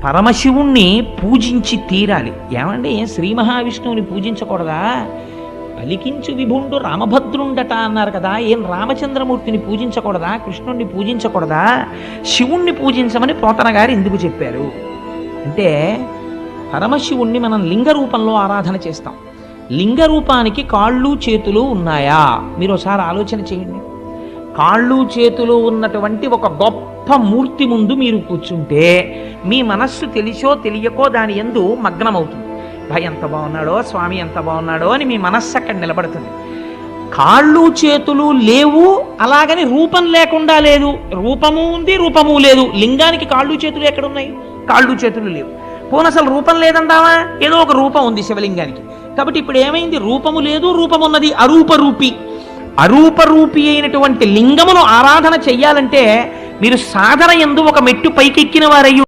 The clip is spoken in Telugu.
పరమశివుణ్ణి పూజించి తీరాలి. ఏమండి, శ్రీ మహావిష్ణువుని పూజించకూడదా? పలికించు విభుండు రామభద్రుండట అన్నారు కదా, ఏం రామచంద్రమూర్తిని పూజించకూడదా? కృష్ణుణ్ణి పూజించకూడదా? శివుణ్ణి పూజించమని పోతన గారు ఎందుకు చెప్పారు అంటే, పరమశివుణ్ణి మనం లింగ రూపంలో ఆరాధన చేస్తాం. లింగ రూపానికి కాళ్ళు చేతులు ఉన్నాయా? మీరు ఒకసారి ఆలోచన చేయండి. కాళ్ళు చేతులు ఉన్నటువంటి ఒక గొప్ప మూర్తి ముందు మీరు కూర్చుంటే మీ మనస్సు తెలిసో తెలియకో దాని యందు మగ్నమవుతుంది. భయ ఎంత బాగున్నాడో, స్వామి ఎంత బాగున్నాడో అని మీ మనస్సు అక్కడ నిలబడుతుంది. కాళ్ళు చేతులు లేవు, అలాగని రూపం లేకుండా లేదు. రూపము ఉంది, రూపము లేదు. లింగానికి కాళ్ళు చేతులు ఎక్కడున్నాయి? కాళ్ళు చేతులు లేవు. పోనీ అసలు రూపం లేదంటావా? ఏదో ఒక రూపం ఉంది శివలింగానికి. కాబట్టి ఇప్పుడు ఏమైంది? రూపము లేదు, రూపం ఉన్నది. అరూపరూపి అయినటువంటి లింగమును ఆరాధన చెయ్యాలంటే మీరు సాధన యందు ఒక మెట్టు పైకెక్కిన వారయ్యి